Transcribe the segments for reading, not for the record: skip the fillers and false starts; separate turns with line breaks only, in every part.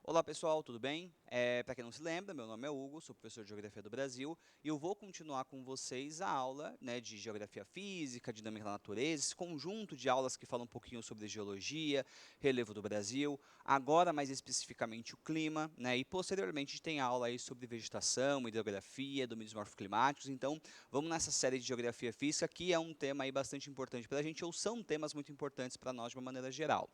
Olá pessoal, tudo bem? Para quem não se lembra, meu nome é Hugo, sou professor de Geografia do Brasil e eu vou continuar com vocês a aula de Geografia Física, Dinâmica da Natureza, esse conjunto de aulas que falam um pouquinho sobre geologia, relevo do Brasil, agora mais especificamente o clima, e posteriormente a gente tem aula aí sobre vegetação, hidrografia, domínios morfoclimáticos, então vamos nessa série de Geografia Física que é um tema aí bastante importante para a gente, ou são temas muito importantes para nós de uma maneira geral.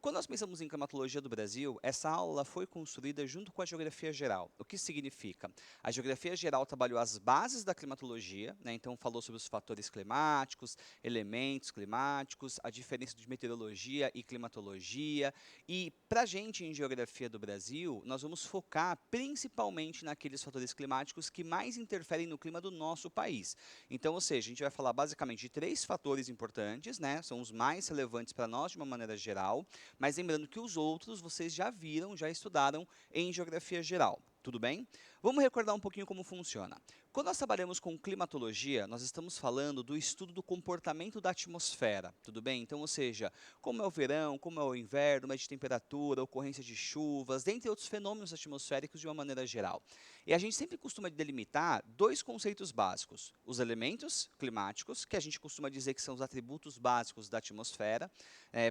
Quando nós pensamos em climatologia do Brasil, essa aula foi construída junto com a geografia geral. O que significa? A geografia geral trabalhou as bases da climatologia, então falou sobre os fatores climáticos, elementos climáticos, a diferença de meteorologia e climatologia. E para a gente em geografia do Brasil, nós vamos focar principalmente naqueles fatores climáticos que mais interferem no clima do nosso país. Então, ou seja, a gente vai falar basicamente de três fatores importantes, são os mais relevantes para nós de uma maneira geral, mas lembrando que os outros vocês já viram, já estudaram em geografia geral. Tudo bem? Vamos recordar um pouquinho como funciona. Quando nós trabalhamos com climatologia, nós estamos falando do estudo do comportamento da atmosfera, tudo bem? Então, ou seja, como é o verão, como é o inverno, média de temperatura, ocorrência de chuvas, dentre outros fenômenos atmosféricos de uma maneira geral. E a gente sempre costuma delimitar dois conceitos básicos: os elementos climáticos, que a gente costuma dizer que são os atributos básicos da atmosfera,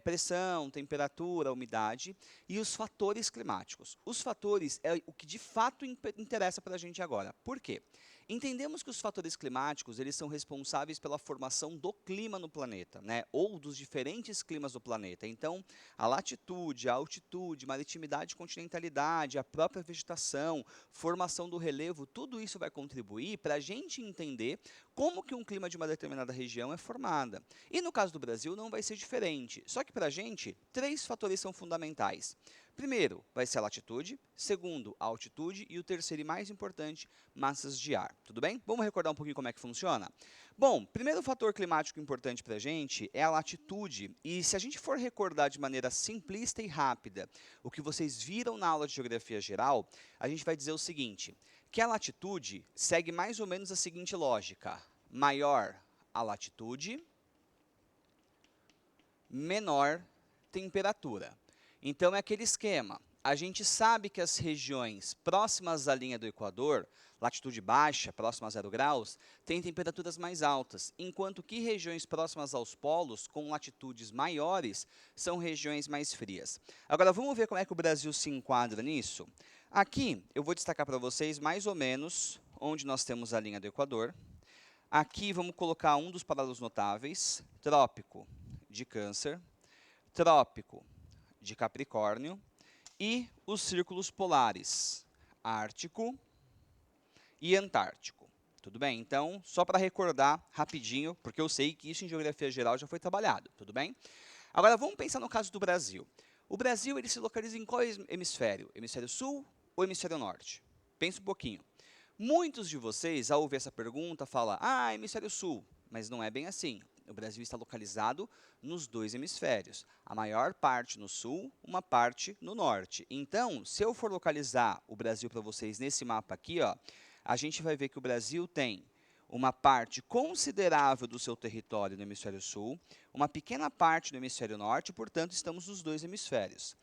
pressão, temperatura, umidade, e os fatores climáticos. Os fatores é o que de fato interessa para a gente agora. Por quê? Entendemos que os fatores climáticos eles são responsáveis pela formação do clima no planeta, ou dos diferentes climas do planeta. Então, a latitude, a altitude, maritimidade e continentalidade, a própria vegetação, formação do relevo, tudo isso vai contribuir para a gente entender como que um clima de uma determinada região é formada. E no caso do Brasil não vai ser diferente. Só que para a gente, três fatores são fundamentais. Primeiro, vai ser a latitude. Segundo, a altitude. E o terceiro e mais importante, massas de ar. Tudo bem? Vamos recordar um pouquinho como é que funciona? Bom, primeiro fator climático importante para a gente é a latitude. E se a gente for recordar de maneira simplista e rápida o que vocês viram na aula de geografia geral, a gente vai dizer o seguinte, que a latitude segue mais ou menos a seguinte lógica: maior a latitude, menor temperatura. Então é aquele esquema. A gente sabe que as regiões próximas à linha do Equador, latitude baixa, próxima a 0 graus, têm temperaturas mais altas, enquanto que regiões próximas aos polos, com latitudes maiores, são regiões mais frias. Agora vamos ver como é que o Brasil se enquadra nisso? Aqui eu vou destacar para vocês mais ou menos onde nós temos a linha do Equador. Aqui vamos colocar um dos paralelos notáveis, trópico de Câncer, trópico de Capricórnio e os círculos polares, Ártico e Antártico. Tudo bem? Então, só para recordar rapidinho, porque eu sei que isso em geografia geral já foi trabalhado, tudo bem? Agora vamos pensar no caso do Brasil. O Brasil ele se localiza em qual hemisfério? Hemisfério sul ou hemisfério norte? Pensa um pouquinho. Muitos de vocês, ao ouvir essa pergunta, falam, hemisfério sul, mas não é bem assim. O Brasil está localizado nos dois hemisférios. A maior parte no sul, uma parte no norte. Então, se eu for localizar o Brasil para vocês nesse mapa aqui, a gente vai ver que o Brasil tem uma parte considerável do seu território no hemisfério sul, uma pequena parte no hemisfério norte, portanto, estamos nos dois hemisférios.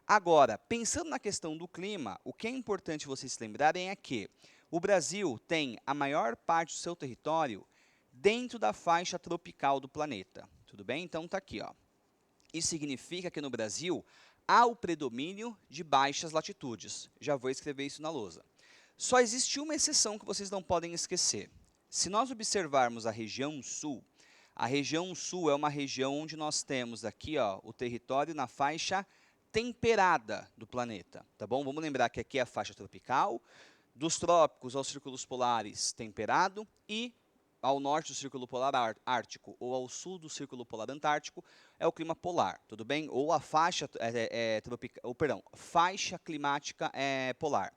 Agora, pensando na questão do clima, o que é importante vocês se lembrarem é que o Brasil tem a maior parte do seu território dentro da faixa tropical do planeta. Tudo bem? Então está aqui. Isso significa que no Brasil há o predomínio de baixas latitudes. Já vou escrever isso na lousa. Só existe uma exceção que vocês não podem esquecer. Se nós observarmos a região sul é uma região onde nós temos aqui o território na faixa temperada do planeta, tá bom? Vamos lembrar que aqui é a faixa tropical, dos trópicos aos círculos polares temperado e ao norte do círculo polar ártico ou ao sul do círculo polar antártico é o clima polar, tudo bem? Ou a faixa faixa climática polar.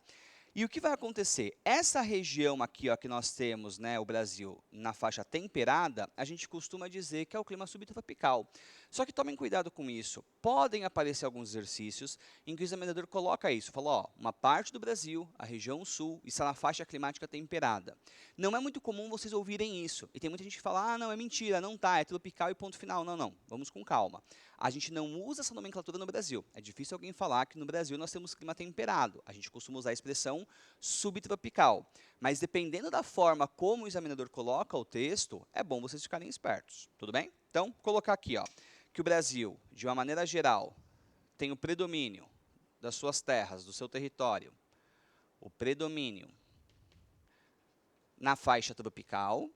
E o que vai acontecer? Essa região aqui que nós temos, o Brasil, na faixa temperada, a gente costuma dizer que é o clima subtropical. Só que tomem cuidado com isso. Podem aparecer alguns exercícios em que o examinador coloca isso, fala, ó, uma parte do Brasil, a região sul, está na faixa climática temperada. Não é muito comum vocês ouvirem isso. E tem muita gente que fala, ah, não, é mentira, não tá, é tropical e ponto final. Não, não, vamos com calma. A gente não usa essa nomenclatura no Brasil. É difícil alguém falar que no Brasil nós temos clima temperado. A gente costuma usar a expressão subtropical. Mas dependendo da forma como o examinador coloca o texto, é bom vocês ficarem espertos. Tudo bem? Então, colocar aqui, ó, que o Brasil, de uma maneira geral, tem o predomínio das suas terras, do seu território, o predomínio na faixa tropical,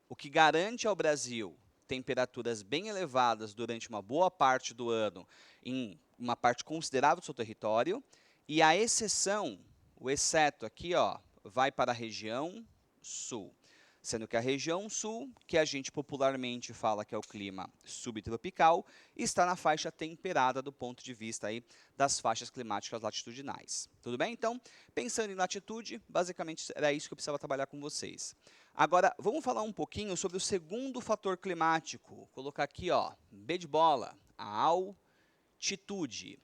o que garante ao Brasil temperaturas bem elevadas durante uma boa parte do ano, em uma parte considerável do seu território, e a exceção, o exceto aqui, ó, vai para a região sul. Sendo que a região sul, que a gente popularmente fala que é o clima subtropical, está na faixa temperada do ponto de vista aí das faixas climáticas latitudinais. Tudo bem? Então, pensando em latitude, basicamente era isso que eu precisava trabalhar com vocês. Agora, vamos falar um pouquinho sobre o segundo fator climático. Vou colocar aqui, ó, B de bola, a altitude.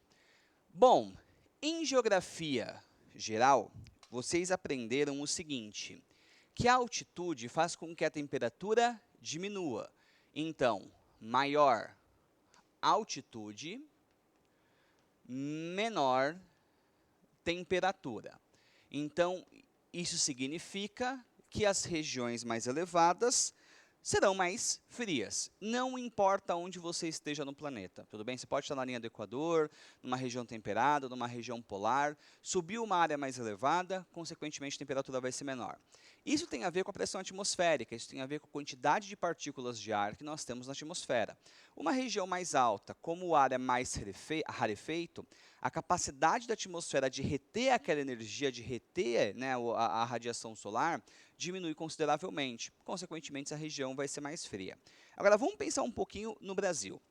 Bom, em geografia geral, vocês aprenderam o seguinte, que a altitude faz com que a temperatura diminua. Então, maior altitude, menor temperatura. Então, isso significa que as regiões mais elevadas serão mais frias. Não importa onde você esteja no planeta, tudo bem? Você pode estar na linha do Equador, numa região temperada, numa região polar. Subiu uma área mais elevada, consequentemente a temperatura vai ser menor. Isso tem a ver com a pressão atmosférica, isso tem a ver com a quantidade de partículas de ar que nós temos na atmosfera. Uma região mais alta, como o ar é mais rarefeito, a capacidade da atmosfera de reter aquela energia, de reter, né, a radiação solar, diminui consideravelmente. Consequentemente, essa região vai ser mais fria. Agora, vamos pensar um pouquinho no Brasil.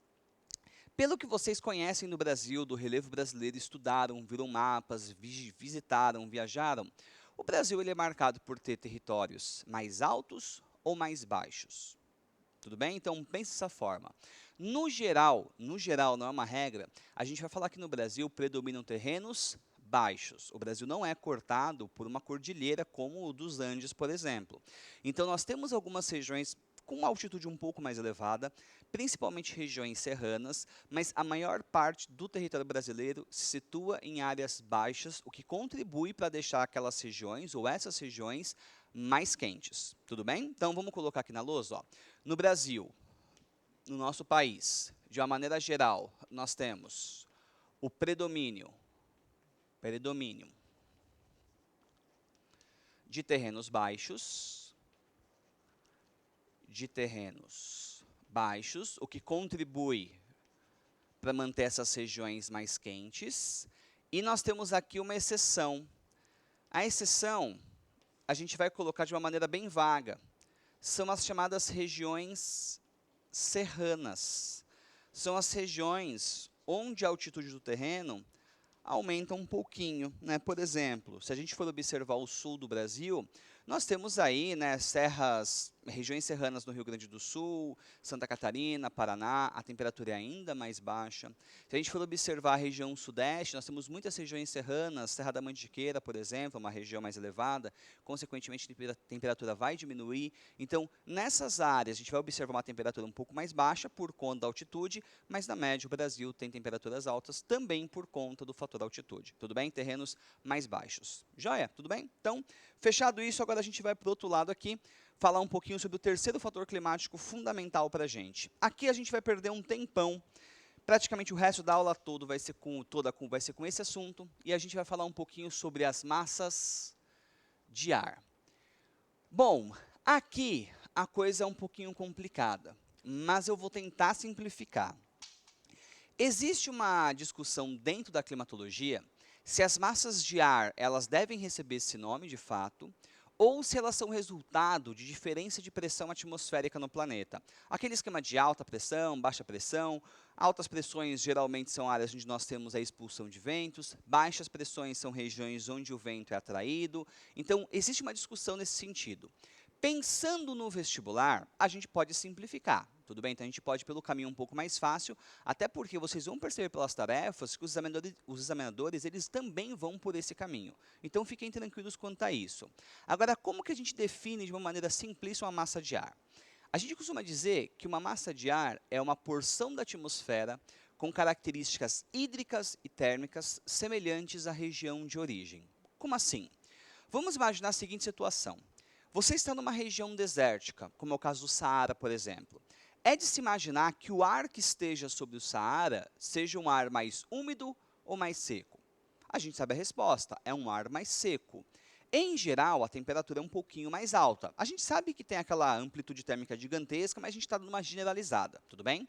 Pelo que vocês conhecem do Brasil, do relevo brasileiro, estudaram, viram mapas, visitaram, viajaram, o Brasil ele é marcado por ter territórios mais altos ou mais baixos. Tudo bem? Então, pense dessa forma. No geral, não é uma regra, a gente vai falar que no Brasil predominam terrenos baixos. O Brasil não é cortado por uma cordilheira como o dos Andes, por exemplo. Então, nós temos algumas regiões com uma altitude um pouco mais elevada, principalmente regiões serranas, mas a maior parte do território brasileiro se situa em áreas baixas, o que contribui para deixar aquelas regiões, ou essas regiões, mais quentes. Tudo bem? Então, vamos colocar aqui na lousa, ó. No Brasil, no nosso país, de uma maneira geral, nós temos o predomínio de terrenos baixos, o que contribui para manter essas regiões mais quentes. E nós temos aqui uma exceção. A exceção, a gente vai colocar de uma maneira bem vaga. São as chamadas regiões serranas. São as regiões onde a altitude do terreno aumenta um pouquinho, né? Por exemplo, se a gente for observar o sul do Brasil, nós temos aí, né, regiões serranas no Rio Grande do Sul, Santa Catarina, Paraná, a temperatura é ainda mais baixa. Se a gente for observar a região sudeste, nós temos muitas regiões serranas, Serra da Mantiqueira, por exemplo, uma região mais elevada, consequentemente a temperatura vai diminuir. Então, nessas áreas, a gente vai observar uma temperatura um pouco mais baixa por conta da altitude, mas na média o Brasil tem temperaturas altas também por conta do fator altitude. Tudo bem? Terrenos mais baixos. Joia? Tudo bem? Então, fechado isso, agora a gente vai para o outro lado aqui, falar um pouquinho sobre o terceiro fator climático fundamental para a gente. Aqui a gente vai perder um tempão, praticamente o resto da aula vai ser com esse assunto, e a gente vai falar um pouquinho sobre as massas de ar. Bom, aqui a coisa é um pouquinho complicada, mas eu vou tentar simplificar. Existe uma discussão dentro da climatologia se as massas de ar elas devem receber esse nome de fato, ou se elas são resultado de diferença de pressão atmosférica no planeta. Aquele esquema de alta pressão, baixa pressão, altas pressões geralmente são áreas onde nós temos a expulsão de ventos, baixas pressões são regiões onde o vento é atraído. Então, existe uma discussão nesse sentido. Pensando no vestibular, a gente pode simplificar, tudo bem? Então, a gente pode ir pelo caminho um pouco mais fácil, até porque vocês vão perceber pelas tarefas que os examinadores eles também vão por esse caminho. Então, fiquem tranquilos quanto a isso. Agora, como que a gente define de uma maneira simplista uma massa de ar? A gente costuma dizer que uma massa de ar é uma porção da atmosfera com características hídricas e térmicas semelhantes à região de origem. Como assim? Vamos imaginar a seguinte situação. Você está numa região desértica, como é o caso do Saara, por exemplo. É de se imaginar que o ar que esteja sobre o Saara seja um ar mais úmido ou mais seco? A gente sabe a resposta, é um ar mais seco. Em geral, a temperatura é um pouquinho mais alta. A gente sabe que tem aquela amplitude térmica gigantesca, mas a gente está numa generalizada, tudo bem?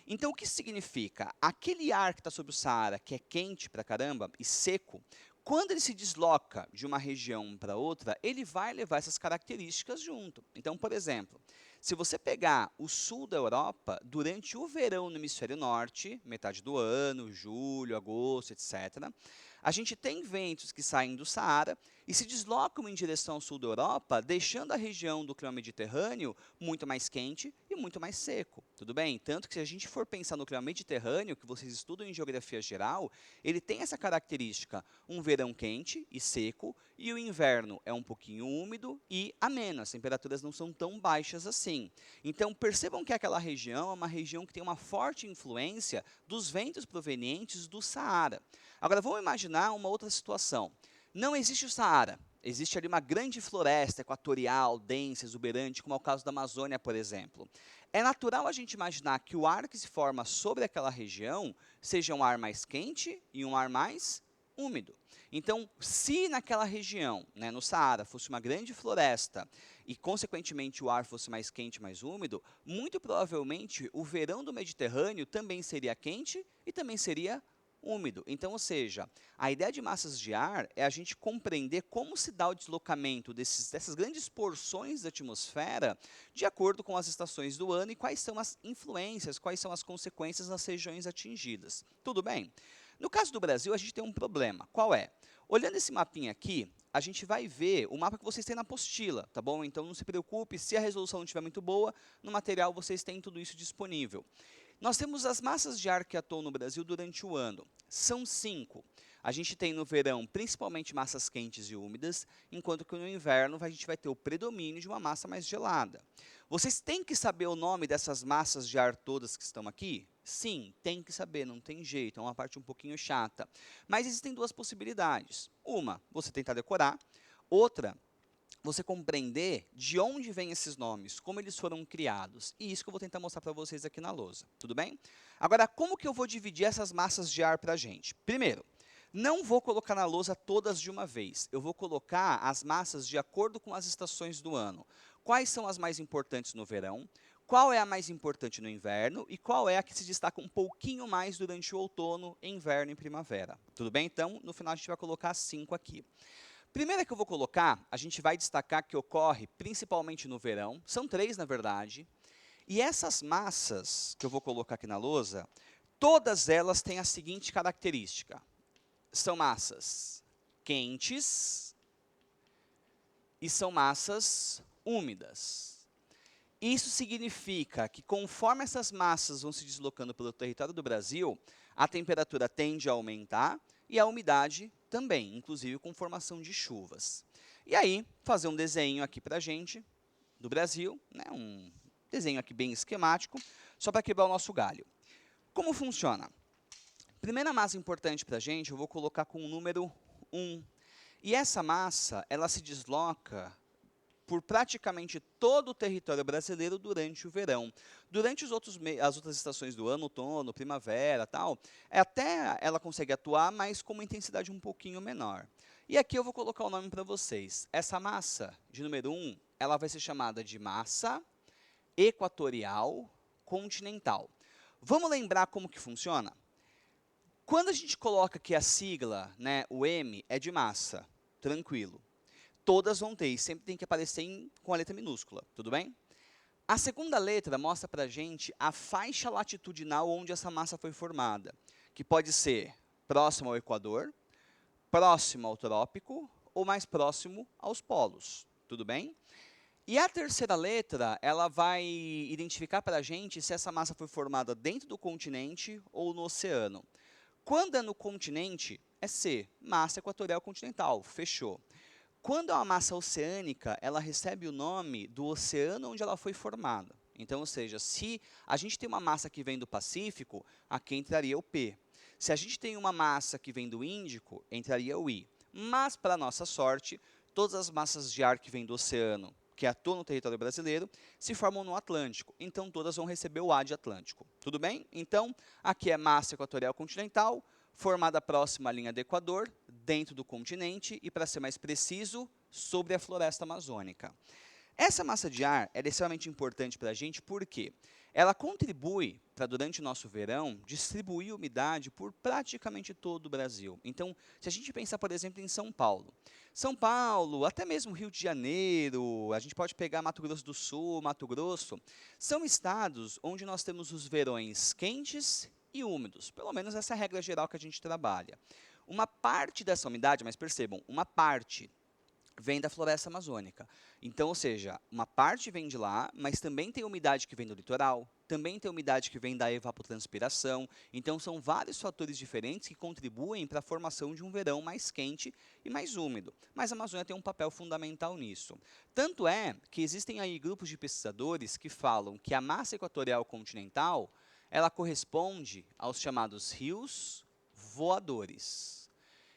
Então, o que isso significa? Aquele ar que está sobre o Saara, que é quente pra caramba e seco, quando ele se desloca de uma região para outra, ele vai levar essas características junto. Então, por exemplo, se você pegar o sul da Europa, durante o verão no hemisfério norte, metade do ano, julho, agosto, etc., a gente tem ventos que saem do Saara e se deslocam em direção ao sul da Europa, deixando a região do clima mediterrâneo muito mais quente e muito mais seco, tudo bem? Tanto que se a gente for pensar no clima mediterrâneo, que vocês estudam em geografia geral, ele tem essa característica, um verão quente e seco, e o inverno é um pouquinho úmido e ameno, as temperaturas não são tão baixas assim. Então, percebam que aquela região é uma região que tem uma forte influência dos ventos provenientes do Saara. Agora, vamos imaginar uma outra situação. Não existe o Saara, existe ali uma grande floresta equatorial, densa, exuberante, como é o caso da Amazônia, por exemplo. É natural a gente imaginar que o ar que se forma sobre aquela região seja um ar mais quente e um ar mais úmido. Então, se naquela região, né, no Saara, fosse uma grande floresta e, consequentemente, o ar fosse mais quente e mais úmido, muito provavelmente o verão do Mediterrâneo também seria quente e também seria úmido. Então, ou seja, a ideia de massas de ar é a gente compreender como se dá o deslocamento dessas grandes porções da atmosfera de acordo com as estações do ano e quais são as influências, quais são as consequências nas regiões atingidas. Tudo bem? No caso do Brasil, a gente tem um problema. Qual é? Olhando esse mapinha aqui, a gente vai ver o mapa que vocês têm na apostila, tá bom? Então, não se preocupe, se a resolução não estiver muito boa, no material vocês têm tudo isso disponível. Nós temos as massas de ar que atuam no Brasil durante o ano. São 5. A gente tem no verão, principalmente massas quentes e úmidas, enquanto que no inverno a gente vai ter o predomínio de uma massa mais gelada. Vocês têm que saber o nome dessas massas de ar todas que estão aqui? Sim, tem que saber, não tem jeito, é uma parte um pouquinho chata. Mas existem duas possibilidades. Uma, você tentar decorar. Outra, você compreender de onde vêm esses nomes, como eles foram criados. E isso que eu vou tentar mostrar para vocês aqui na lousa, tudo bem? Agora, como que eu vou dividir essas massas de ar para a gente? Primeiro, não vou colocar na lousa todas de uma vez. Eu vou colocar as massas de acordo com as estações do ano. Quais são as mais importantes no verão? Qual é a mais importante no inverno? E qual é a que se destaca um pouquinho mais durante o outono, inverno e primavera? Tudo bem? Então, no final a gente vai colocar 5 aqui. Primeira que eu vou colocar, a gente vai destacar que ocorre principalmente no verão, são 3 na verdade, e essas massas que eu vou colocar aqui na lousa, todas elas têm a seguinte característica, são massas quentes e são massas úmidas. Isso significa que conforme essas massas vão se deslocando pelo território do Brasil, a temperatura tende a aumentar e a umidade também, inclusive com formação de chuvas. E aí, fazer um desenho aqui para a gente, do Brasil, né, um desenho aqui bem esquemático, só para quebrar o nosso galho. Como funciona? Primeira massa importante para a gente, eu vou colocar com o número 1. E essa massa, ela se desloca por praticamente todo o território brasileiro durante o verão. Durante as outras estações do ano, outono, primavera, tal, até ela consegue atuar, mas com uma intensidade um pouquinho menor. E aqui eu vou colocar o nome para vocês. Essa massa de número 1, ela vai ser chamada de massa equatorial continental. Vamos lembrar como que funciona? Quando a gente coloca aqui a sigla, né, o M é de massa, tranquilo. Todas vão ter, e sempre tem que aparecer com a letra minúscula, tudo bem? A segunda letra mostra para a gente a faixa latitudinal onde essa massa foi formada, que pode ser próximo ao Equador, próximo ao trópico ou mais próximo aos polos, tudo bem? E a terceira letra, ela vai identificar para a gente se essa massa foi formada dentro do continente ou no oceano. Quando é no continente, é C, massa equatorial continental, fechou. Quando é uma massa oceânica, ela recebe o nome do oceano onde ela foi formada. Então, ou seja, se a gente tem uma massa que vem do Pacífico, aqui entraria o P. Se a gente tem uma massa que vem do Índico, entraria o I. Mas, para nossa sorte, todas as massas de ar que vêm do oceano, que atuam no território brasileiro, se formam no Atlântico. Então, todas vão receber o A de Atlântico. Tudo bem? Então, aqui é massa equatorial continental, formada próxima à linha do Equador, dentro do continente e, para ser mais preciso, sobre a floresta amazônica. Essa massa de ar é extremamente importante para a gente porque ela contribui para, durante o nosso verão, distribuir umidade por praticamente todo o Brasil. Então, se a gente pensar, por exemplo, em São Paulo, até mesmo Rio de Janeiro, a gente pode pegar Mato Grosso do Sul, Mato Grosso, são estados onde nós temos os verões quentes e úmidos. Pelo menos essa é a regra geral que a gente trabalha. Uma parte dessa umidade, mas percebam, uma parte vem da floresta amazônica. Então, ou seja, uma parte vem de lá, mas também tem umidade que vem do litoral, também tem umidade que vem da evapotranspiração. Então, são vários fatores diferentes que contribuem para a formação de um verão mais quente e mais úmido. Mas a Amazônia tem um papel fundamental nisso. Tanto é que existem aí grupos de pesquisadores que falam que a massa equatorial continental, ela corresponde aos chamados rios voadores.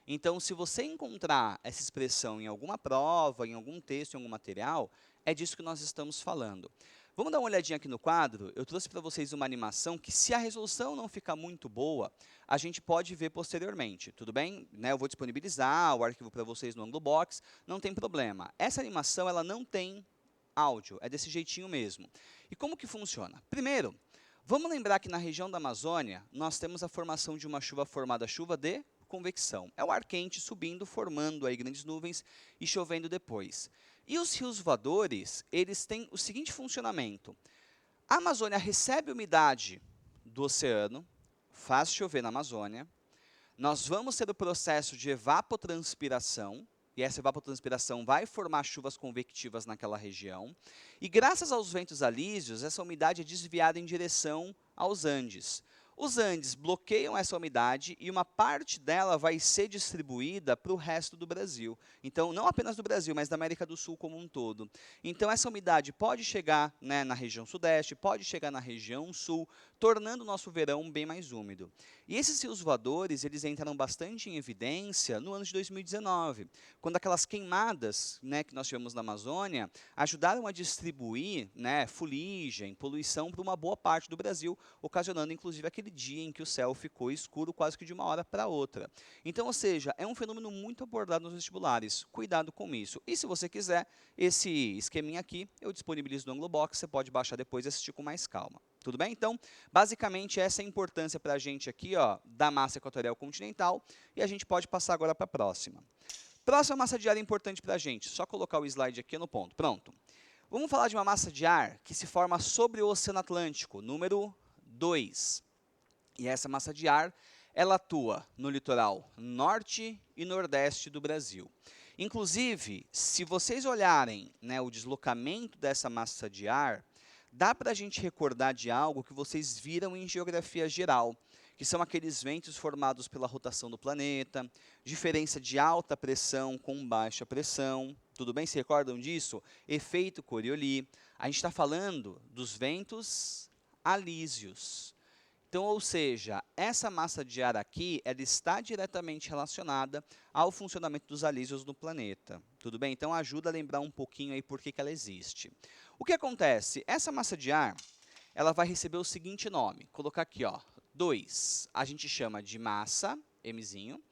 Então, se você encontrar essa expressão em alguma prova, em algum texto, em algum material, é disso que nós estamos falando. Vamos dar uma olhadinha aqui no quadro. Eu trouxe para vocês uma animação que, se a resolução não ficar muito boa, a gente pode ver posteriormente, tudo bem? Né, eu vou disponibilizar o arquivo para vocês no Anglobox, não tem problema. Essa animação ela não tem áudio, é desse jeitinho mesmo. E como que funciona? Primeiro, vamos lembrar que na região da Amazônia, nós temos a formação de uma chuva formada chuva de convecção. É o ar quente subindo, formando aí grandes nuvens e chovendo depois. E os rios voadores, eles têm o seguinte funcionamento. A Amazônia recebe umidade do oceano, faz chover na Amazônia, nós vamos ter o processo de evapotranspiração, e essa evapotranspiração vai formar chuvas convectivas naquela região, e graças aos ventos alísios, essa umidade é desviada em direção aos Andes. Os Andes bloqueiam essa umidade e uma parte dela vai ser distribuída para o resto do Brasil. Então, não apenas do Brasil, mas da América do Sul como um todo. Então, essa umidade pode chegar, né, na região sudeste, pode chegar na região sul, tornando o nosso verão bem mais úmido. E esses rios voadores, eles entraram bastante em evidência no ano de 2019, quando aquelas queimadas, né, que nós tivemos na Amazônia ajudaram a distribuir, né, fuligem, poluição para uma boa parte do Brasil, ocasionando inclusive aquele dia em que o céu ficou escuro quase que de uma hora para outra. Então, ou seja, é um fenômeno muito abordado nos vestibulares. Cuidado com isso. E se você quiser, esse esqueminha aqui eu disponibilizo no Anglobox, você pode baixar depois e assistir com mais calma. Tudo bem? Então, basicamente, essa é a importância para a gente aqui, ó, da massa equatorial continental, e a gente pode passar agora para a próxima. Próxima massa de ar importante para a gente, só colocar o slide aqui no ponto. Pronto. Vamos falar de uma massa de ar que se forma sobre o Oceano Atlântico, número 2. E essa massa de ar, ela atua no litoral norte e nordeste do Brasil. Inclusive, se vocês olharem, né, o deslocamento dessa massa de ar, dá para a gente recordar de algo que vocês viram em geografia geral, que são aqueles ventos formados pela rotação do planeta, diferença de alta pressão com baixa pressão. Tudo bem? Se recordam disso? Efeito Coriolis. A gente está falando dos ventos alísios. Então, ou seja, essa massa de ar aqui, ela está diretamente relacionada ao funcionamento dos alísios no planeta. Tudo bem? Então, ajuda a lembrar um pouquinho aí por que ela existe. O que acontece? Essa massa de ar, ela vai receber o seguinte nome. Vou colocar aqui, ó, 2. A gente chama de massa, Mzinho,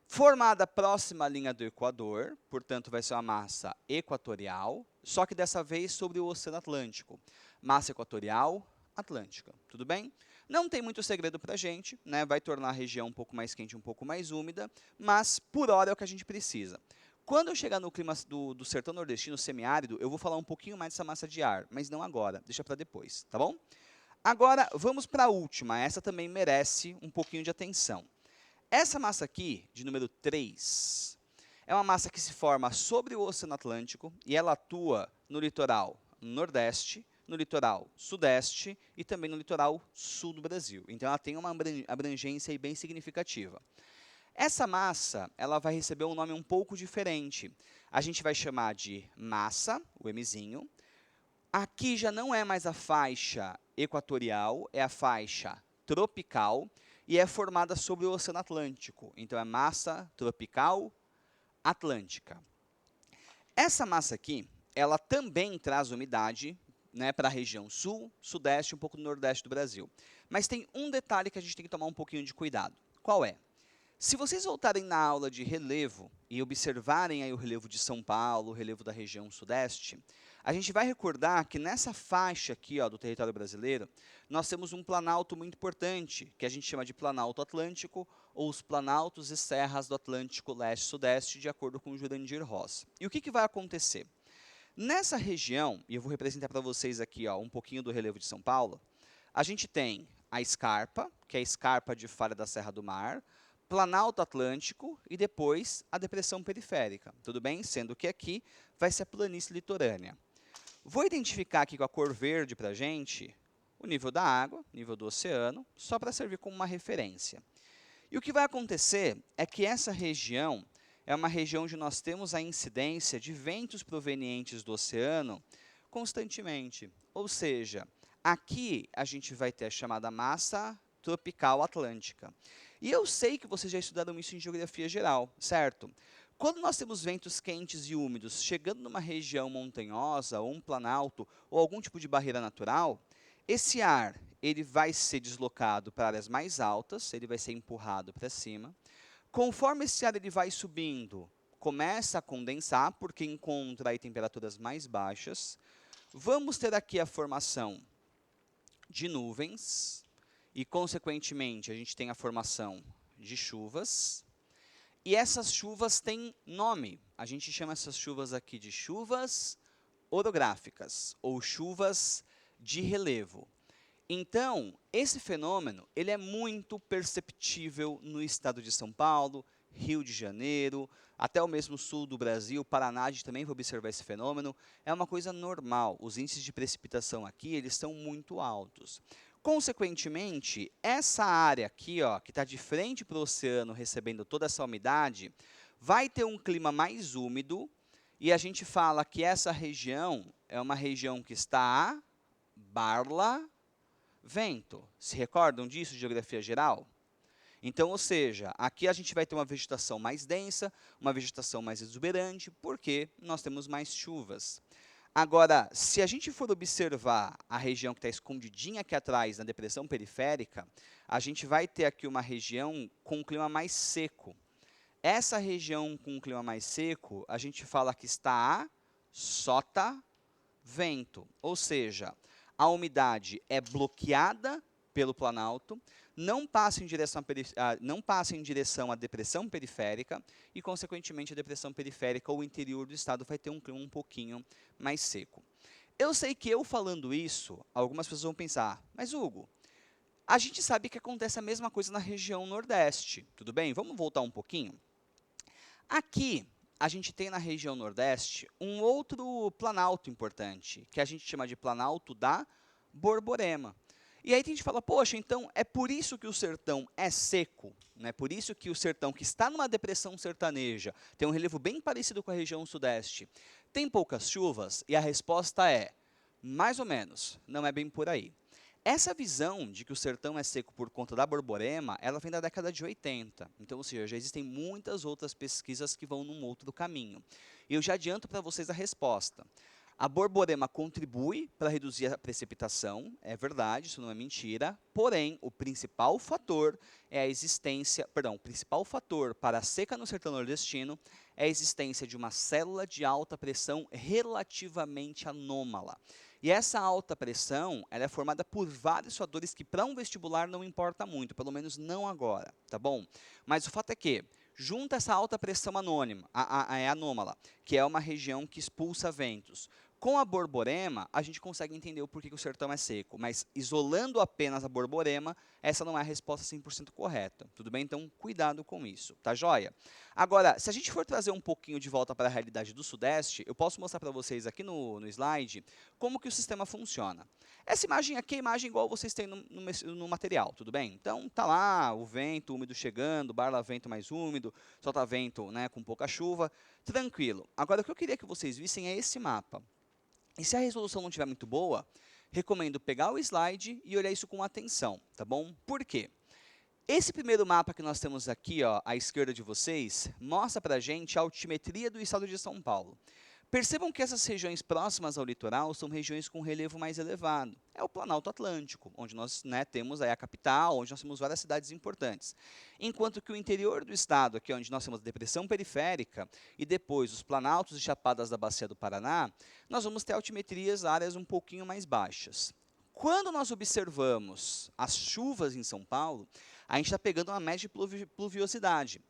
formada próxima à linha do Equador, portanto, vai ser uma massa equatorial, só que dessa vez sobre o Oceano Atlântico. Massa equatorial, atlântica. Tudo bem? Não tem muito segredo para a gente, né? Vai tornar a região um pouco mais quente, um pouco mais úmida, mas por hora é o que a gente precisa. Quando eu chegar no clima do sertão nordestino semiárido, eu vou falar um pouquinho mais dessa massa de ar, mas não agora, deixa para depois, tá bom? Agora, vamos para a última, essa também merece um pouquinho de atenção. Essa massa aqui, de número 3, É uma massa que se forma sobre o Oceano Atlântico e ela atua no litoral nordeste, no litoral sudeste e também no litoral sul do Brasil. Então, ela tem uma abrangência aí bem significativa. Essa massa, ela vai receber um nome um pouco diferente. A gente vai chamar de massa, o Mzinho. Aqui já não é mais a faixa equatorial, é a faixa tropical e é formada sobre o Oceano Atlântico. Então, é massa tropical atlântica. Essa massa aqui, ela também traz umidade, né, para a região sul, sudeste e um pouco do nordeste do Brasil. Mas tem um detalhe que a gente tem que tomar um pouquinho de cuidado. Qual é? Se vocês voltarem na aula de relevo e observarem aí o relevo de São Paulo, o relevo da região sudeste, a gente vai recordar que nessa faixa aqui, ó, do território brasileiro, nós temos um planalto muito importante, que a gente chama de Planalto Atlântico, ou os planaltos e serras do Atlântico Leste-Sudeste, de acordo com o Jurandir Ross. E o que vai acontecer? Nessa região, e eu vou representar para vocês aqui, ó, um pouquinho do relevo de São Paulo, a gente tem a escarpa, que é a escarpa de falha da Serra do Mar, Planalto Atlântico e depois a depressão periférica, tudo bem? Sendo que aqui vai ser a planície litorânea. Vou identificar aqui com a cor verde para a gente o nível da água, nível do oceano, só para servir como uma referência. E o que vai acontecer é que essa região é uma região onde nós temos a incidência de ventos provenientes do oceano constantemente. Ou seja, aqui a gente vai ter a chamada massa tropical atlântica. E eu sei que vocês já estudaram isso em geografia geral, certo? Quando nós temos ventos quentes e úmidos chegando numa região montanhosa, ou um planalto, ou algum tipo de barreira natural, esse ar ele vai ser deslocado para áreas mais altas, ele vai ser empurrado para cima. Conforme esse ar ele vai subindo, começa a condensar, porque encontra aí temperaturas mais baixas. Vamos ter aqui a formação de nuvens, e, consequentemente, a gente tem a formação de chuvas. E essas chuvas têm nome. A gente chama essas chuvas aqui de chuvas orográficas, ou chuvas de relevo. Então, esse fenômeno ele é muito perceptível no estado de São Paulo, Rio de Janeiro, até o mesmo sul do Brasil, Paraná, a gente também vai observar esse fenômeno. É uma coisa normal. Os índices de precipitação aqui eles são muito altos. Consequentemente, essa área aqui, ó, que está de frente para o oceano, recebendo toda essa umidade, vai ter um clima mais úmido, e a gente fala que essa região é uma região que está a barlavento. Se recordam disso de geografia geral? Então, ou seja, aqui a gente vai ter uma vegetação mais densa, uma vegetação mais exuberante, porque nós temos mais chuvas. Agora, se a gente for observar a região que está escondidinha aqui atrás, na depressão periférica, a gente vai ter aqui uma região com um clima mais seco. Essa região com um clima mais seco, a gente fala que está a sotavento, ou seja, a umidade é bloqueada pelo planalto, não passa em direção à depressão periférica e, consequentemente, a depressão periférica ou o interior do estado vai ter um clima um pouquinho mais seco. Eu sei que eu falando isso, algumas pessoas vão pensar, mas Hugo, a gente sabe que acontece a mesma coisa na região nordeste, tudo bem? Vamos voltar um pouquinho? Aqui, a gente tem na região nordeste um outro planalto importante, que a gente chama de Planalto da Borborema. E aí a gente fala, poxa, então é por isso que o sertão é seco, né? Por isso que o sertão, que está numa depressão sertaneja, tem um relevo bem parecido com a região sudeste, tem poucas chuvas? E a resposta é, mais ou menos, não é bem por aí. Essa visão de que o sertão é seco por conta da Borborema, ela vem da década de 80. Então, ou seja, já existem muitas outras pesquisas que vão num outro caminho. E eu já adianto para vocês a resposta. A Borborema contribui para reduzir a precipitação, é verdade, isso não é mentira, porém, o principal fator é a existência, perdão, o principal fator para a seca no sertão nordestino é a existência de uma célula de alta pressão relativamente anômala. E essa alta pressão, ela é formada por vários fatores que para um vestibular não importa muito, pelo menos não agora, tá bom? Mas o fato é que, junta essa alta pressão anômala, que é uma região que expulsa ventos, Com a Borborema, a gente consegue entender o porquê que o sertão é seco, mas isolando apenas a Borborema, essa não é a resposta 100% correta, tudo bem? Então, cuidado com isso, tá joia? Agora, se a gente for trazer um pouquinho de volta para a realidade do Sudeste, eu posso mostrar para vocês aqui no slide como que o sistema funciona. Essa imagem aqui é a imagem igual vocês têm no material, tudo bem? Então, tá lá o vento úmido chegando, barla vento mais úmido, solta vento, né, com pouca chuva, tranquilo. Agora, o que eu queria que vocês vissem é esse mapa. E se a resolução não estiver muito boa, recomendo pegar o slide e olhar isso com atenção, tá bom? Por quê? Esse primeiro mapa que nós temos aqui, ó, à esquerda de vocês, mostra para a gente a altimetria do estado de São Paulo. Percebam que essas regiões próximas ao litoral são regiões com relevo mais elevado. É o Planalto Atlântico, onde nós, né, temos aí a capital, onde nós temos várias cidades importantes. Enquanto que o interior do estado, aqui onde nós temos a depressão periférica, e depois os planaltos e chapadas da Bacia do Paraná, nós vamos ter altimetrias, áreas um pouquinho mais baixas. Quando nós observamos as chuvas em São Paulo, a gente está pegando uma média de pluviosidade.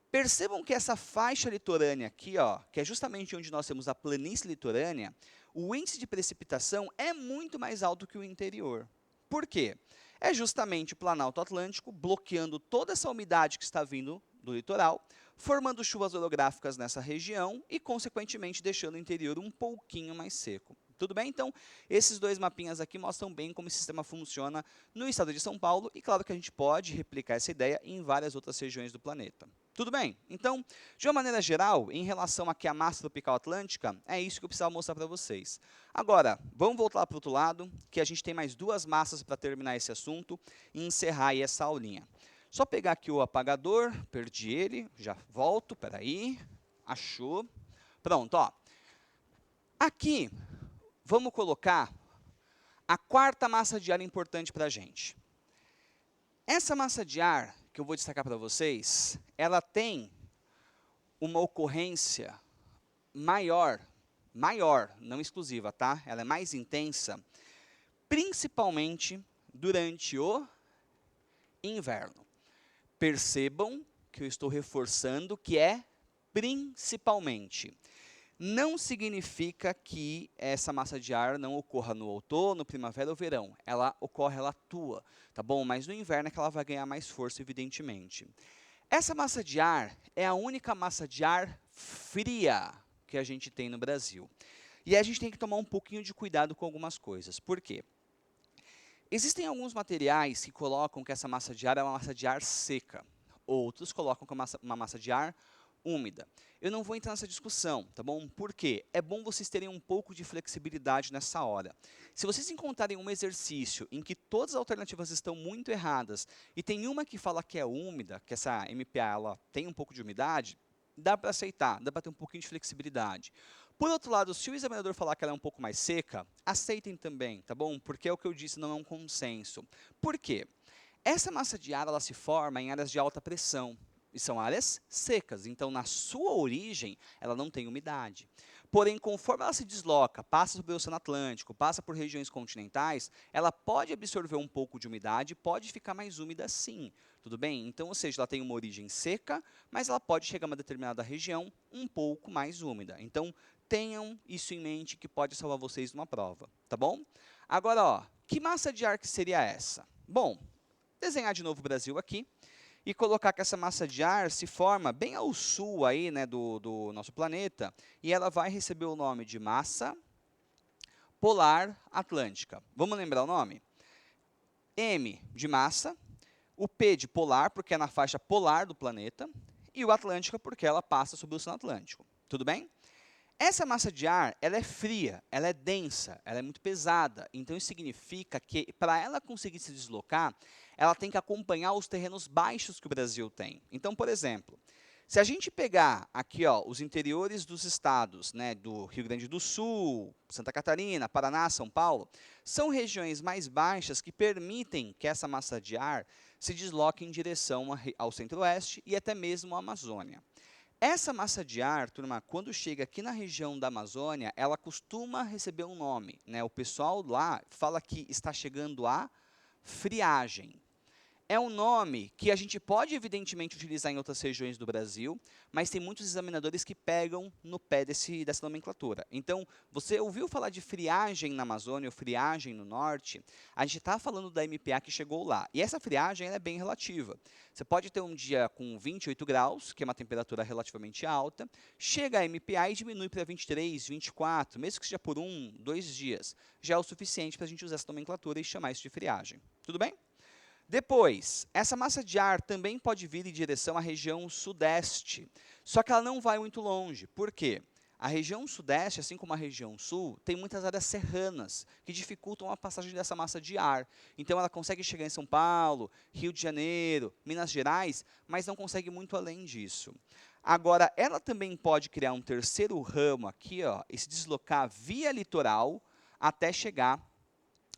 Percebam que essa faixa litorânea aqui, ó, que é justamente onde nós temos a planície litorânea, o índice de precipitação é muito mais alto que o interior. Por quê? É justamente o Planalto Atlântico bloqueando toda essa umidade que está vindo do litoral, formando chuvas orográficas nessa região e, consequentemente, deixando o interior um pouquinho mais seco. Tudo bem? Então, esses dois mapinhas aqui mostram bem como o sistema funciona no estado de São Paulo e, claro, que a gente pode replicar essa ideia em várias outras regiões do planeta. Tudo bem? Então, de uma maneira geral, em relação aqui à massa tropical atlântica, é isso que eu precisava mostrar para vocês. Agora, vamos voltar para o outro lado, que a gente tem mais duas massas para terminar esse assunto e encerrar aí essa aulinha. Só pegar aqui o apagador, perdi ele, já volto, peraí, achou. Pronto, ó. Aqui, vamos colocar a quarta massa de ar importante para a gente. Essa massa de ar, que eu vou destacar para vocês, ela tem uma ocorrência maior, não exclusiva, tá? Ela é mais intensa, principalmente durante o inverno. Percebam que eu estou reforçando que é principalmente. Não significa que essa massa de ar não ocorra no outono, primavera ou verão. Ela ocorre, ela atua, tá bom? Mas no inverno é que ela vai ganhar mais força, evidentemente. Essa massa de ar é a única massa de ar fria que a gente tem no Brasil. E a gente tem que tomar um pouquinho de cuidado com algumas coisas. Por quê? Existem alguns materiais que colocam que essa massa de ar é uma massa de ar seca. Outros colocam que é uma massa de ar úmida. Eu não vou entrar nessa discussão, tá bom? Por quê? É bom vocês terem um pouco de flexibilidade nessa hora. Se vocês encontrarem um exercício em que todas as alternativas estão muito erradas e tem uma que fala que é úmida, que essa MPA ela tem um pouco de umidade, dá para aceitar, dá para ter um pouquinho de flexibilidade. Por outro lado, se o examinador falar que ela é um pouco mais seca, aceitem também, tá bom? Porque é o que eu disse, não é um consenso. Por quê? Essa massa de ar ela se forma em áreas de alta pressão. E são áreas secas, então na sua origem ela não tem umidade. Porém, conforme ela se desloca, passa pelo Oceano Atlântico, passa por regiões continentais, ela pode absorver um pouco de umidade, pode ficar mais úmida sim, tudo bem? Então, ou seja, ela tem uma origem seca, mas ela pode chegar a uma determinada região um pouco mais úmida. Então, tenham isso em mente que pode salvar vocês numa prova, tá bom? Agora, ó, que massa de ar que seria essa? Bom, desenhar de novo o Brasil aqui e colocar que essa massa de ar se forma bem ao sul aí, né, do nosso planeta, e ela vai receber o nome de massa polar atlântica. Vamos lembrar o nome? M de massa, o P de polar, porque é na faixa polar do planeta, e o Atlântica, porque ela passa sobre o Oceano Atlântico. Tudo bem? Essa massa de ar, ela é fria, ela é densa, ela é muito pesada. Então, isso significa que, para ela conseguir se deslocar, ela tem que acompanhar os terrenos baixos que o Brasil tem. Então, por exemplo, se a gente pegar aqui ó, os interiores dos estados, né, do Rio Grande do Sul, Santa Catarina, Paraná, São Paulo, são regiões mais baixas que permitem que essa massa de ar se desloque em direção ao centro-oeste e até mesmo à Amazônia. Essa massa de ar, turma, quando chega aqui na região da Amazônia, ela costuma receber um nome, né? O pessoal lá fala que está chegando a friagem. É um nome que a gente pode, evidentemente, utilizar em outras regiões do Brasil, mas tem muitos examinadores que pegam no pé dessa nomenclatura. Então, você ouviu falar de friagem na Amazônia ou friagem no Norte? A gente está falando da MPA que chegou lá. E essa friagem ela é bem relativa. Você pode ter um dia com 28 graus, que é uma temperatura relativamente alta, chega a MPA e diminui para 23, 24, mesmo que seja por 1, 2 dias. Já é o suficiente para a gente usar essa nomenclatura e chamar isso de friagem. Tudo bem? Depois, essa massa de ar também pode vir em direção à região sudeste, só que ela não vai muito longe. Por quê? A região sudeste, assim como a região sul, tem muitas áreas serranas que dificultam a passagem dessa massa de ar. Então, ela consegue chegar em São Paulo, Rio de Janeiro, Minas Gerais, mas não consegue muito além disso. Agora, ela também pode criar um terceiro ramo aqui, ó, e se deslocar via litoral até chegar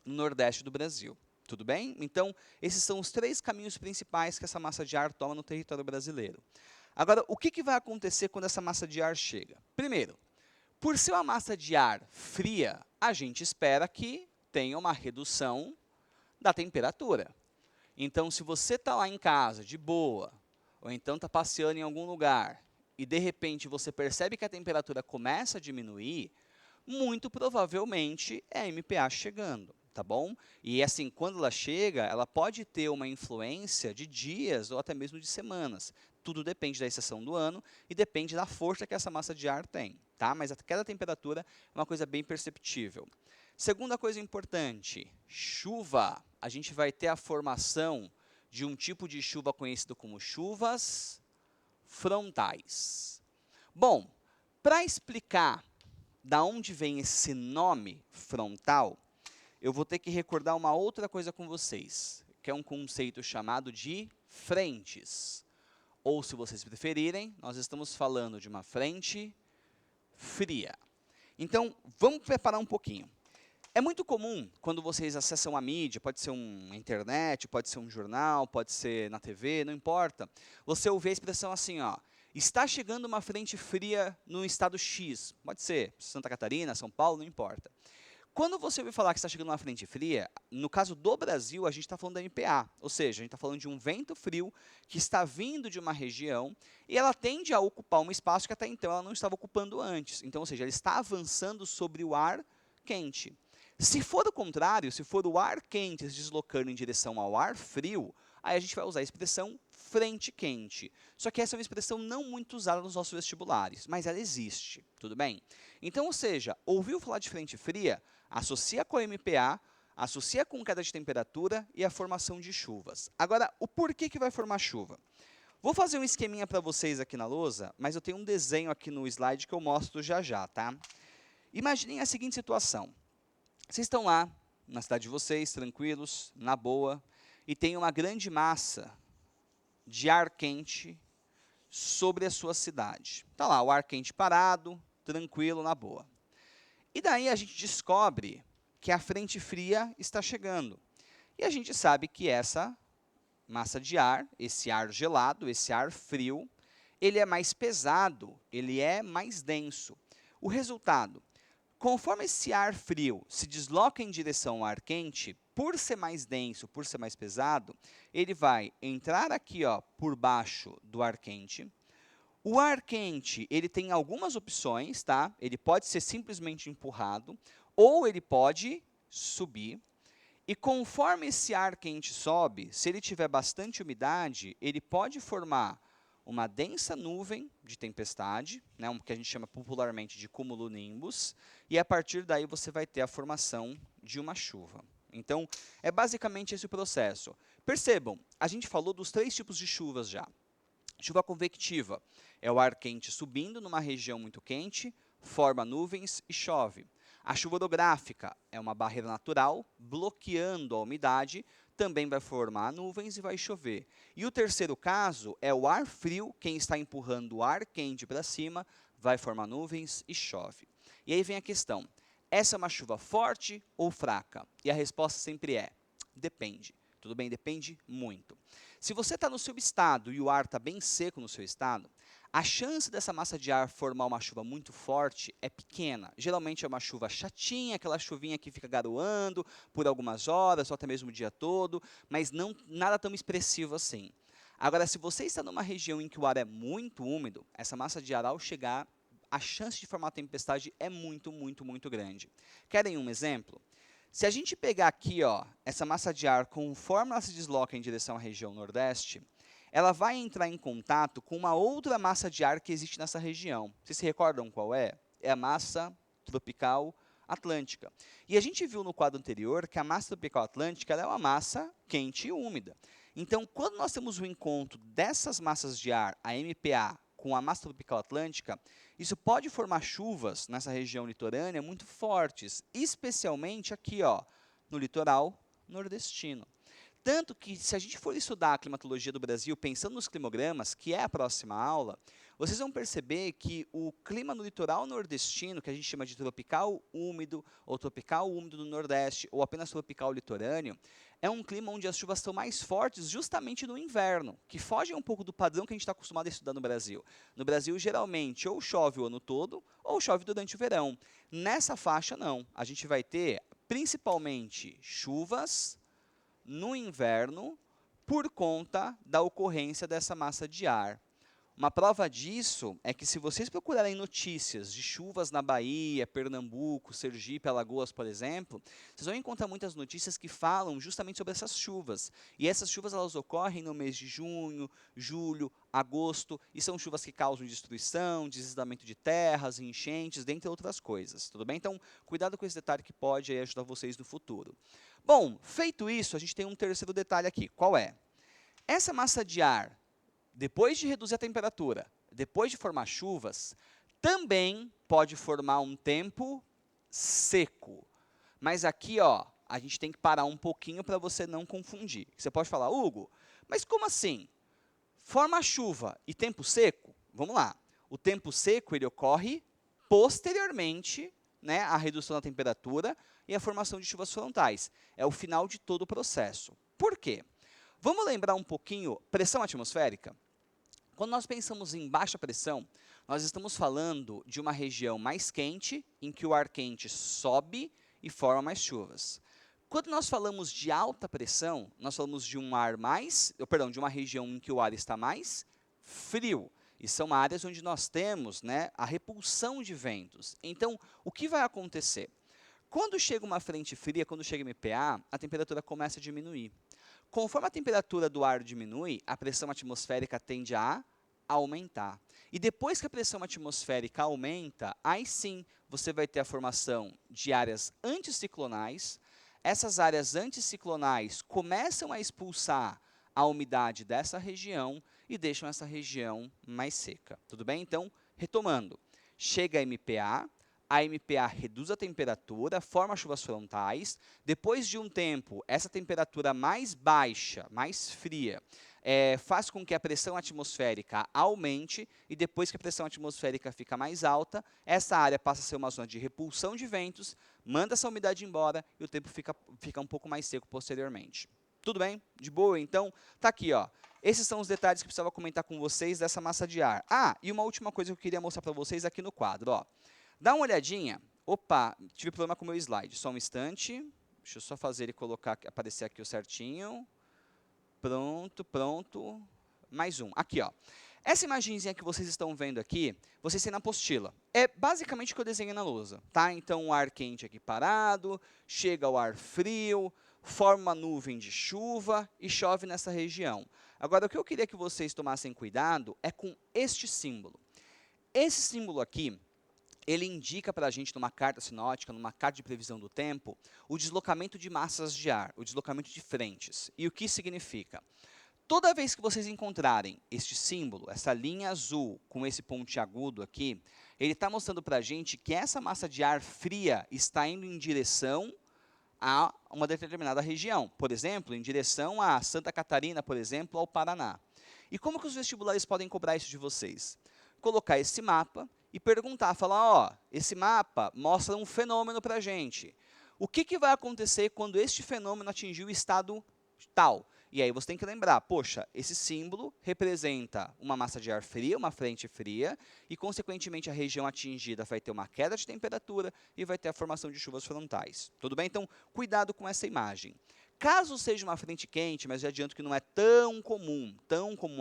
no nordeste do Brasil. Tudo bem? Então, esses são os 3 caminhos principais que essa massa de ar toma no território brasileiro. Agora, o que vai acontecer quando essa massa de ar chega? Primeiro, por ser uma massa de ar fria, a gente espera que tenha uma redução da temperatura. Então, se você está lá em casa, de boa, ou então está passeando em algum lugar, e de repente você percebe que a temperatura começa a diminuir, muito provavelmente é a MPA chegando. Tá bom? E assim, quando ela chega, ela pode ter uma influência de dias ou até mesmo de semanas. Tudo depende da estação do ano e depende da força que essa massa de ar tem, tá? Mas a queda da temperatura é uma coisa bem perceptível. Segunda coisa importante, chuva. A gente vai ter a formação de um tipo de chuva conhecido como chuvas frontais. Bom, para explicar da onde vem esse nome frontal, eu vou ter que recordar uma outra coisa com vocês, que é um conceito chamado de frentes. Ou, se vocês preferirem, nós estamos falando de uma frente fria. Então, vamos preparar um pouquinho. É muito comum, quando vocês acessam a mídia, pode ser uma internet, pode ser um jornal, pode ser na TV, não importa, você ouvir a expressão assim, ó, está chegando uma frente fria no estado X. Pode ser Santa Catarina, São Paulo, não importa. Quando você ouve falar que está chegando uma frente fria, no caso do Brasil, a gente está falando da MPA, ou seja, a gente está falando de um vento frio que está vindo de uma região e ela tende a ocupar um espaço que até então ela não estava ocupando antes. Então, ou seja, ela está avançando sobre o ar quente. Se for o contrário, se for o ar quente se deslocando em direção ao ar frio, aí a gente vai usar a expressão frente quente. Só que essa é uma expressão não muito usada nos nossos vestibulares, mas ela existe, tudo bem? Então, ou seja, ouviu falar de frente fria, associa com a MPA, associa com queda de temperatura e a formação de chuvas. Agora, o porquê que vai formar chuva? Vou fazer um esqueminha para vocês aqui na lousa, mas eu tenho um desenho aqui no slide que eu mostro já já, tá? Imaginem a seguinte situação. Vocês estão lá, na cidade de vocês, tranquilos, na boa, e tem uma grande massa de ar quente sobre a sua cidade. Está lá, o ar quente parado, tranquilo, na boa. E daí a gente descobre que a frente fria está chegando. E a gente sabe que essa massa de ar, esse ar gelado, esse ar frio, ele é mais pesado, ele é mais denso. O resultado, conforme esse ar frio se desloca em direção ao ar quente, por ser mais denso, por ser mais pesado, ele vai entrar aqui, ó, por baixo do ar quente. O ar quente, ele tem algumas opções, tá? Ele pode ser simplesmente empurrado, ou ele pode subir. E conforme esse ar quente sobe, se ele tiver bastante umidade, ele pode formar uma densa nuvem de tempestade, né, que a gente chama popularmente de cumulonimbus, e a partir daí você vai ter a formação de uma chuva. Então, é basicamente esse o processo. Percebam, a gente falou dos 3 tipos de chuvas já. Chuva convectiva é o ar quente subindo numa região muito quente, forma nuvens e chove. A chuva orográfica é uma barreira natural, bloqueando a umidade, também vai formar nuvens e vai chover. E o terceiro caso é o ar frio, quem está empurrando o ar quente para cima, vai formar nuvens e chove. E aí vem a questão, essa é uma chuva forte ou fraca? E a resposta sempre é, depende. Tudo bem? Depende muito. Se você está no seu estado e o ar está bem seco no seu estado, a chance dessa massa de ar formar uma chuva muito forte é pequena. Geralmente é uma chuva chatinha, aquela chuvinha que fica garoando por algumas horas, ou até mesmo o dia todo, mas não nada tão expressivo assim. Agora, se você está numa região em que o ar é muito úmido, essa massa de ar, ao chegar, a chance de formar tempestade é muito, muito, muito grande. Querem um exemplo? Se a gente pegar aqui, ó, essa massa de ar, conforme ela se desloca em direção à região nordeste, ela vai entrar em contato com uma outra massa de ar que existe nessa região. Vocês se recordam qual é? É a massa tropical atlântica. E a gente viu no quadro anterior que a massa tropical atlântica ela é uma massa quente e úmida. Então, quando nós temos o encontro dessas massas de ar, a MPA, com a massa tropical atlântica, isso pode formar chuvas nessa região litorânea muito fortes, especialmente aqui, ó, no litoral nordestino. Tanto que, se a gente for estudar a climatologia do Brasil, pensando nos climogramas, que é a próxima aula, vocês vão perceber que o clima no litoral nordestino, que a gente chama de tropical úmido, ou tropical úmido do Nordeste, ou apenas tropical litorâneo, é um clima onde as chuvas são mais fortes justamente no inverno, que foge um pouco do padrão que a gente está acostumado a estudar no Brasil. No Brasil, geralmente, ou chove o ano todo, ou chove durante o verão. Nessa faixa, não. A gente vai ter, principalmente, chuvas no inverno por conta da ocorrência dessa massa de ar. Uma prova disso é que se vocês procurarem notícias de chuvas na Bahia, Pernambuco, Sergipe, Alagoas, por exemplo, vocês vão encontrar muitas notícias que falam justamente sobre essas chuvas. E essas chuvas elas ocorrem no mês de junho, julho, agosto, e são chuvas que causam destruição, deslizamento de terras, enchentes, dentre outras coisas. Tudo bem? Então, cuidado com esse detalhe que pode aí ajudar vocês no futuro. Bom, feito isso, a gente tem um terceiro detalhe aqui. Qual é? Essa massa de ar, depois de reduzir a temperatura, depois de formar chuvas, também pode formar um tempo seco. Mas aqui, ó, a gente tem que parar um pouquinho para você não confundir. Você pode falar, Hugo, mas como assim? Forma chuva e tempo seco? Vamos lá. O tempo seco ele ocorre posteriormente, né, à redução da temperatura e à formação de chuvas frontais. É o final de todo o processo. Por quê? Vamos lembrar um pouquinho pressão atmosférica? Quando nós pensamos em baixa pressão, nós estamos falando de uma região mais quente, em que o ar quente sobe e forma mais chuvas. Quando nós falamos de alta pressão, nós falamos de um ar mais, perdão, de uma região em que o ar está mais frio. E são áreas onde nós temos, né, a repulsão de ventos. Então, o que vai acontecer? Quando chega uma frente fria, quando chega MPA, a temperatura começa a diminuir. Conforme a temperatura do ar diminui, a pressão atmosférica tende a aumentar. E depois que a pressão atmosférica aumenta, aí sim você vai ter a formação de áreas anticiclonais. Essas áreas anticiclonais começam a expulsar a umidade dessa região e deixam essa região mais seca. Tudo bem? Então, retomando, chega a MPA reduz a temperatura, forma chuvas frontais. Depois de um tempo, essa temperatura mais baixa, mais fria, faz com que a pressão atmosférica aumente, e depois que a pressão atmosférica fica mais alta, essa área passa a ser uma zona de repulsão de ventos, manda essa umidade embora e o tempo fica um pouco mais seco posteriormente. Tudo bem? De boa? Então, tá aqui, ó. Esses são os detalhes que eu precisava comentar com vocês dessa massa de ar. Ah, e uma última coisa que eu queria mostrar para vocês aqui no quadro, ó. Dá uma olhadinha. Opa, tive problema com o meu slide. Só um instante. Deixa eu só fazer ele aparecer aqui o certinho. Pronto, pronto. Mais um. Aqui, ó. Essa imagenzinha que vocês estão vendo aqui, vocês têm na apostila. É basicamente o que eu desenhei na lousa, tá? Então, o ar quente aqui parado, chega o ar frio, forma uma nuvem de chuva e chove nessa região. Agora, o que eu queria que vocês tomassem cuidado é com este símbolo. Esse símbolo aqui, ele indica para a gente, numa carta sinótica, numa carta de previsão do tempo, o deslocamento de massas de ar, o deslocamento de frentes. E o que significa? Toda vez que vocês encontrarem este símbolo, essa linha azul com esse pontiagudo aqui, ele está mostrando para a gente que essa massa de ar fria está indo em direção a uma determinada região. Por exemplo, em direção a Santa Catarina, por exemplo, ao Paraná. E como que os vestibulares podem cobrar isso de vocês? Colocar esse mapa e perguntar, falar, ó, esse mapa mostra um fenômeno para a gente. O que vai acontecer quando este fenômeno atingir o estado tal? E aí você tem que lembrar, poxa, esse símbolo representa uma massa de ar fria, uma frente fria, e consequentemente a região atingida vai ter uma queda de temperatura e vai ter a formação de chuvas frontais. Tudo bem? Então, cuidado com essa imagem. Caso seja uma frente quente, mas já adianto que não é tão comum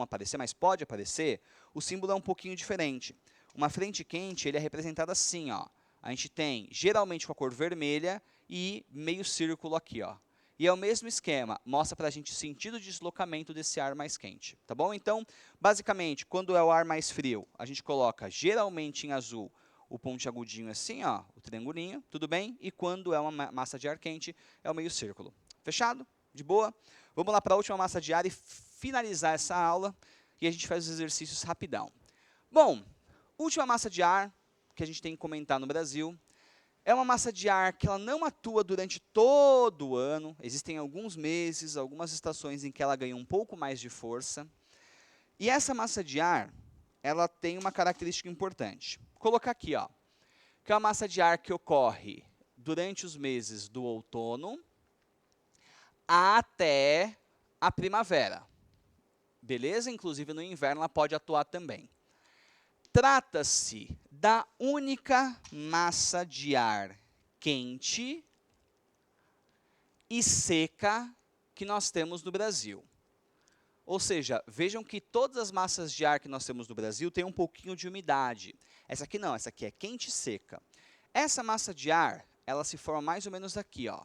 aparecer, mas pode aparecer, o símbolo é um pouquinho diferente. Uma frente quente, ele é representado assim, ó. A gente tem, geralmente com a cor vermelha e meio círculo aqui, ó. E é o mesmo esquema, mostra para a gente o sentido de deslocamento desse ar mais quente, tá bom? Então, basicamente, quando é o ar mais frio, a gente coloca, geralmente em azul, o pontiagudinho assim, ó, o triangulinho, tudo bem? E quando é uma massa de ar quente, é o meio círculo. Fechado? De boa? Vamos lá para a última massa de ar e finalizar essa aula, e a gente faz os exercícios rapidão. Bom, última massa de ar que a gente tem que comentar no Brasil, é uma massa de ar que ela não atua durante todo o ano. Existem alguns meses, algumas estações em que ela ganha um pouco mais de força. E essa massa de ar, ela tem uma característica importante. Vou colocar aqui, ó, que é uma massa de ar que ocorre durante os meses do outono até a primavera. Beleza? Inclusive no inverno ela pode atuar também. Trata-se da única massa de ar quente e seca que nós temos no Brasil. Ou seja, vejam que todas as massas de ar que nós temos no Brasil têm um pouquinho de umidade. Essa aqui não, essa aqui é quente e seca. Essa massa de ar, ela se forma mais ou menos aqui, ó.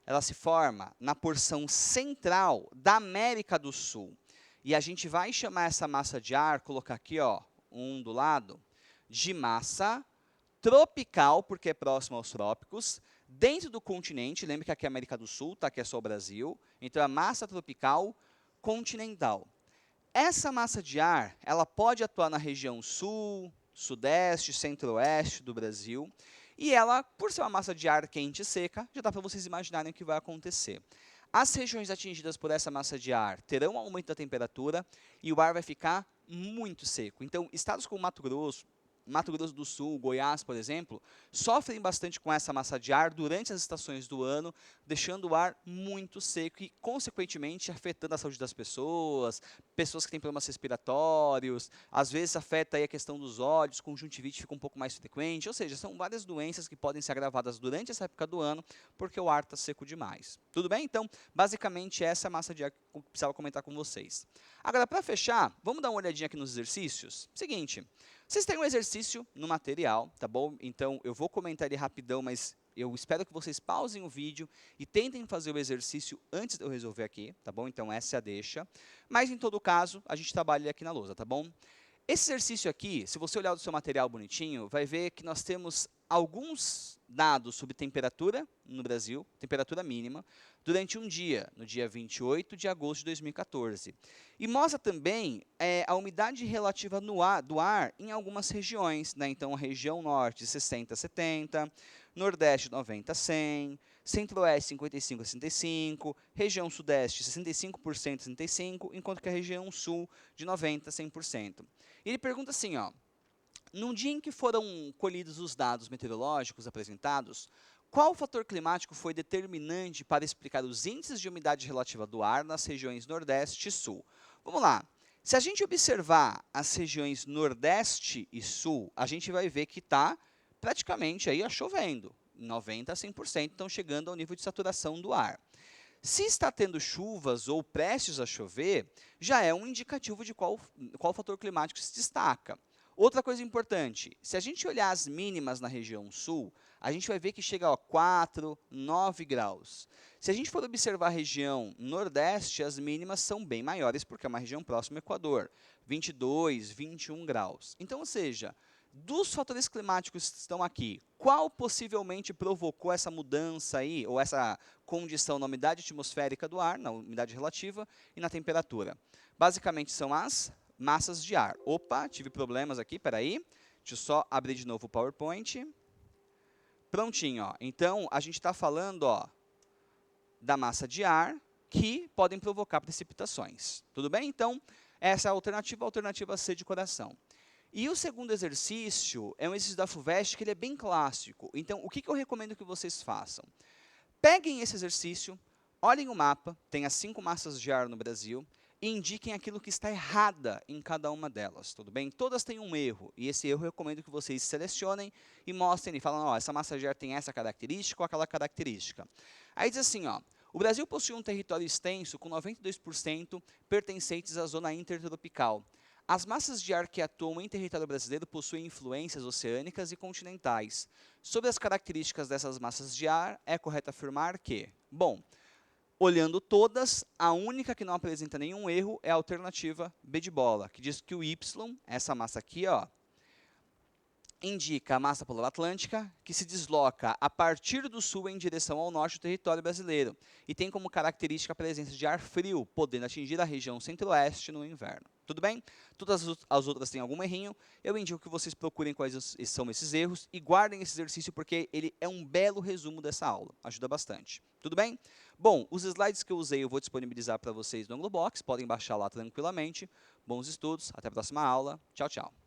Ela se forma na porção central da América do Sul. E a gente vai chamar essa massa de ar, colocar aqui, ó, um do lado, de massa tropical, porque é próximo aos trópicos, dentro do continente, lembre que aqui é a América do Sul, tá? Aqui é só o Brasil, então é massa tropical continental. Essa massa de ar, ela pode atuar na região sul, sudeste, centro-oeste do Brasil, e ela, por ser uma massa de ar quente e seca, já dá para vocês imaginarem o que vai acontecer. As regiões atingidas por essa massa de ar terão um aumento da temperatura e o ar vai ficar muito seco. Então, estados como Mato Grosso do Sul, Goiás, por exemplo, sofrem bastante com essa massa de ar durante as estações do ano, deixando o ar muito seco e, consequentemente, afetando a saúde das pessoas, pessoas que têm problemas respiratórios, às vezes afeta aí a questão dos olhos, conjuntivite fica um pouco mais frequente, ou seja, são várias doenças que podem ser agravadas durante essa época do ano, porque o ar está seco demais. Tudo bem? Então, basicamente, essa é a massa de ar que eu precisava comentar com vocês. Agora, para fechar, vamos dar uma olhadinha aqui nos exercícios? Seguinte, vocês têm um exercício no material, tá bom? Então, eu vou comentar ele rapidão, mas eu espero que vocês pausem o vídeo e tentem fazer o exercício antes de eu resolver aqui, tá bom? Então, essa é a deixa. Mas, em todo caso, a gente trabalha ele aqui na lousa, tá bom? Esse exercício aqui, se você olhar o seu material bonitinho, vai ver que nós temos alguns dados sobre temperatura no Brasil, temperatura mínima, durante um dia, no dia 28 de agosto de 2014. E mostra também a umidade relativa do ar em algumas regiões, né? Então, a região norte, 60 a 70, nordeste, 90 a 100, centro-oeste, 55 a 65, região sudeste, 65% a 65%, enquanto que a região sul, de 90% a 100%. E ele pergunta assim, ó, num dia em que foram colhidos os dados meteorológicos apresentados, qual fator climático foi determinante para explicar os índices de umidade relativa do ar nas regiões Nordeste e Sul? Vamos lá. Se a gente observar as regiões Nordeste e Sul, a gente vai ver que está praticamente aí chovendo. 90% a 100% estão chegando ao nível de saturação do ar. Se está tendo chuvas ou prestes a chover, já é um indicativo de qual fator climático se destaca. Outra coisa importante, se a gente olhar as mínimas na região sul, a gente vai ver que chega a 4, 9 graus. Se a gente for observar a região nordeste, as mínimas são bem maiores, porque é uma região próxima ao Equador, 22, 21 graus. Então, ou seja, dos fatores climáticos que estão aqui, qual possivelmente provocou essa mudança aí, ou essa condição na umidade atmosférica do ar, na umidade relativa e na temperatura? Basicamente são as massas de ar. Opa, tive problemas aqui, peraí. Deixa eu só abrir de novo o PowerPoint. Prontinho, ó. Então, a gente está falando, ó, da massa de ar que podem provocar precipitações. Tudo bem? Então, essa é a alternativa C de coração. E o segundo exercício é um exercício da FUVEST que ele é bem clássico. Então, o que eu recomendo que vocês façam? Peguem esse exercício, Olhem o mapa, tem as 5 massas de ar no Brasil, e indiquem aquilo que está errada em cada uma delas, tudo bem? Todas têm um erro, e esse erro eu recomendo que vocês selecionem e mostrem e falem, ó, essa massa de ar tem essa característica ou aquela característica. Aí diz assim, ó, o Brasil possui um território extenso com 92% pertencentes à zona intertropical. As massas de ar que atuam em território brasileiro possuem influências oceânicas e continentais. Sobre as características dessas massas de ar, é correto afirmar que, bom, olhando todas, a única que não apresenta nenhum erro é a alternativa B de bola, que diz que o Y, essa massa aqui, ó, indica a massa polar atlântica, que se desloca a partir do sul em direção ao norte do território brasileiro, e tem como característica a presença de ar frio, podendo atingir a região centro-oeste no inverno. Tudo bem? Todas as outras têm algum errinho, eu indico que vocês procurem quais são esses erros e guardem esse exercício porque ele é um belo resumo dessa aula, ajuda bastante. Tudo bem? Bom, os slides que eu usei eu vou disponibilizar para vocês no Anglobox, podem baixar lá tranquilamente. Bons estudos, até a próxima aula. Tchau, tchau.